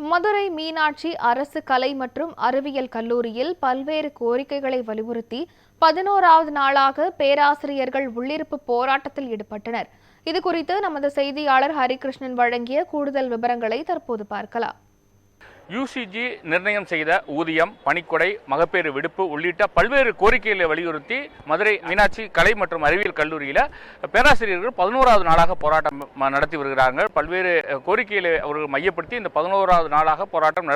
மதுரை மீனாட்சி அரசு கலை மற்றும் அறிவியல் கல்லூரியில் பல்வேறு கோரிக்கைகளை வலியுறுத்தி 11வது நாளாக பேராசிரியர்கள் உள்ளிருப்பு போராட்டத்தில் ஈடுபட்டனர். இதுகுறித்து நமது செய்தியாளர் ஹரிகிருஷ்ணன் வழங்கிய கூடுதல் விவரங்களை தற்போது பார்க்கலாம். யூசிஜி நிர்ணயம் செய்த ஊதியம், பணிக்கொடை, மகப்பேறு விடுப்பு உள்ளிட்ட பல்வேறு கோரிக்கைகளை வலியுறுத்தி மதுரை மீனாட்சி கலை மற்றும் அறிவியல் கல்லூரியில் பேராசிரியர்கள் 11வது நாளாக போராட்டம் நடத்தி வருகிறார்கள். பல்வேறு கோரிக்கைகளை அவர்கள் மையப்படுத்தி இந்த 11வது நாளாக போராட்டம்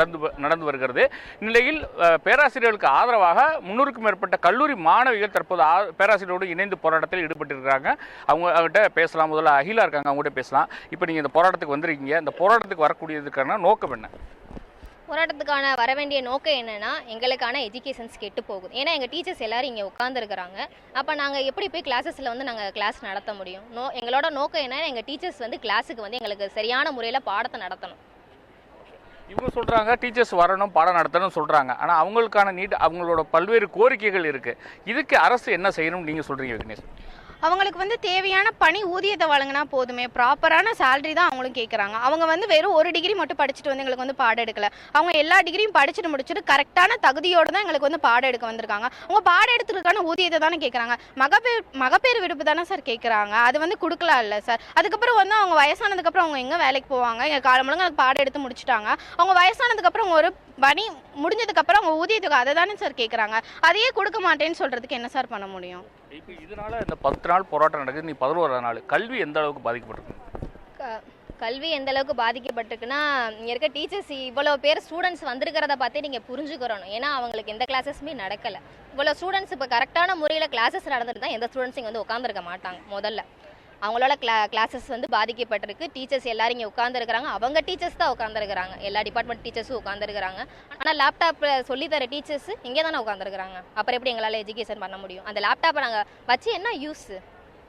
நடந்து வருகிறது. இந்நிலையில் பேராசிரியர்களுக்கு ஆதரவாக 300க்கும் மேற்பட்ட கல்லூரி மாணவிகள் தற்போது பேராசிரியரோடு இணைந்து போராட்டத்தில் ஈடுபட்டிருக்கிறாங்க. அவங்ககிட்ட பேசலாம். முதல்ல அகிலா இருக்காங்க, அவங்ககிட்ட பேசலாம். இப்போ நீங்கள் இந்த போராட்டத்துக்கு வந்திருக்கீங்க, இந்த போராட்டத்துக்கு வரக்கூடியதுக்கான நோக்கம் என்ன? போராட்டத்துக்கான வர வேண்டிய நோக்கம் என்னன்னா, எங்களுக்கான எஜுகேஷன்ஸ் கெட்டு போகுது. ஏன்னா எங்கள் டீச்சர்ஸ் எல்லாரும் இங்கே உட்காந்துருக்குறாங்க. அப்போ நாங்கள் எப்படி போய் கிளாஸஸில் நாங்கள் கிளாஸ் நடத்த முடியும்? எங்களோட நோக்கம் என்னன்னா, எங்கள் டீச்சர்ஸ் கிளாஸுக்கு எங்களுக்கு சரியான முறையில் பாடத்தை நடத்தணும். இவங்க சொல்கிறாங்க டீச்சர்ஸ் வரணும், பாடம் நடத்தணும்னு சொல்கிறாங்க. ஆனால் அவங்களுக்கான அவங்களோட பல்வேறு கோரிக்கைகள் இருக்குது. இதுக்கு அரசு என்ன செய்யணும்னு நீங்கள் சொல்கிறீங்க விக்னேஷ்? அவங்களுக்கு தேவையான பணி ஊதியத்தை வழங்கினா போதுமே, ப்ராப்பரான சேலரி தான் அவங்களும் கேட்குறாங்க. அவங்க வெறும் ஒரு டிகிரி மட்டும் படிச்சுட்டு எங்களுக்கு பாடம் எடுக்கல. அவங்க எல்லா டிகிரியும் படிச்சுட்டு முடிச்சுட்டு கரெக்டான தகுதியோடு தான் எங்களுக்கு பாடம் எடுக்க வந்திருக்காங்க. அவங்க பாடம் எடுத்துருக்கான ஊதியத்தை தானே கேட்குறாங்க. மகப்பேறு விடுப்பு தானே சார் கேட்குறாங்க. அது கொடுக்கலாம் இல்லை சார். அதுக்கப்புறம் அவங்க வயசானதுக்கப்புறம் அவங்க எங்கே வேலைக்கு போவாங்க? எங்கள் காலம் முழுங்க பாடம் எடுத்து முடிச்சுட்டாங்க. அவங்க வயசானதுக்கப்புறம் அவங்க ஒரு பணி முடிஞ்சதுக்கப்புறம் அவங்க ஊதியத்துக்கு அதை தானே சார் கேட்குறாங்க. அதையே கொடுக்க மாட்டேன்னு சொல்கிறதுக்கு என்ன சார் பண்ண முடியும்? இப்போ இதனால இந்த 10 நாள் போராட்டம் நடக்குது, நீ 11வது நாள், கல்வி எந்த அளவுக்கு பாதிக்கப்பட்டிருக்கு? கல்வி எந்த அளவுக்கு பாதிக்கப்பட்டிருக்குன்னா, இங்கே இருக்க டீச்சர்ஸ் இவ்வளோ பேர் ஸ்டூடெண்ட்ஸ் வந்திருக்கிறத பார்த்தே நீங்கள் புரிஞ்சுக்கிறணும். ஏன்னா அவங்களுக்கு எந்த கிளாஸஸுமே நடக்கலை. இவ்வளோ ஸ்டூடெண்ட்ஸ் இப்போ கரெக்டான முறையில் கிளாஸஸ் நடந்துட்டு தான் எந்த ஸ்டூடெண்ட்ஸ் இங்கே உட்காந்துருக்க மாட்டாங்க. முதல்ல அவங்களோட கிளாஸஸ் பாதிக்கப்பட்டிருக்கு. டீச்சர்ஸ் எல்லாரும் இங்கே உட்காந்துருக்குறாங்க. அவங்க டீச்சர்ஸ் தான் உட்காந்துருக்குறாங்க. எல்லா டிபார்ட்மெண்ட் டீச்சர்ஸும் உட்காந்துருக்குறாங்க. ஆனால் லேப்டாப்பில் சொல்லித்தர டீச்சர்ஸ் இங்கே தானே உட்காந்துருக்குறாங்க. அப்புறம் எப்படி எங்களால் எஜுகேஷன் பண்ண முடியும்? அந்த லேப்டாப்பை நாங்கள் வச்சு என்ன யூஸ்?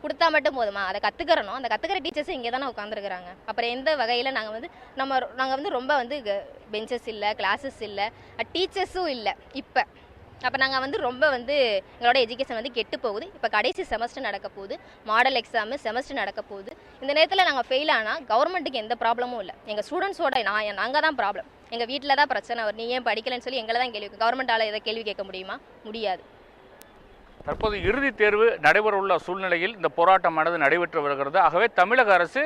கொடுத்தா மட்டும் போதுமா? அதை கற்றுக்கிறணும். அந்த கற்றுக்கிற டீச்சர்ஸ் இங்கே தானே உட்காந்துருக்குறாங்க. அப்புறம் எந்த வகையில் நாங்கள் ரொம்ப பெஞ்சஸ் இல்லை, கிளாஸஸ் இல்லை, டீச்சர்ஸும் இல்லை. இப்போ அப்போ நாங்கள் ரொம்ப எங்களோட எஜுகேஷன் கெட்டு போகுது. இப்போ கடைசி செமஸ்டர் நடக்க போகுது, மாடல் எக்ஸாமு செமஸ்டர் நடக்க போகுது. இந்த நேரத்தில் நாங்கள் ஃபெயில் ஆனால் கவர்மெண்ட்டுக்கு எந்த ப்ராப்ளமும் இல்லை. எங்கள் ஸ்டூடெண்ட்ஸோட நாங்கள் தான் ப்ராப்ளம். எங்கள் வீட்டில் தான் பிரச்சனை வரும். நீ ஏன் படிக்கலைன்னு சொல்லி எங்களை தான் கேள்வி. கவர்மெண்ட்டால் எதை கேள்வி கேட்க முடியுமா? முடியாது. தற்போது இறுதித் தேர்வு நடைபெறவுள்ள சூழ்நிலையில் இந்த போராட்டமானது நடைபெற்று வருகிறது. ஆகவே தமிழக அரசு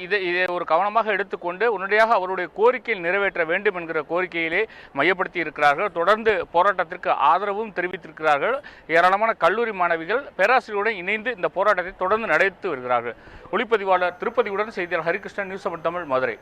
இதை ஒரு கவனமாக எடுத்துக்கொண்டு உடனடியாக அவருடைய கோரிக்கையை நிறைவேற்ற வேண்டும் என்கிற கோரிக்கையிலே மையப்படுத்தி இருக்கிறார்கள். தொடர்ந்து போராட்டத்திற்கு ஆதரவும் தெரிவித்திருக்கிறார்கள். ஏராளமான கல்லூரி மாணவிகள் பேராசிரியருடன் இணைந்து இந்த போராட்டத்தை தொடர்ந்து நடத்தி வருகிறார்கள். ஒளிப்பதிவாளர் திருப்பதியுடன் செய்தியாளர் ஹரிகிருஷ்ணன், நியூஸ் 7 தமிழ், மதுரை.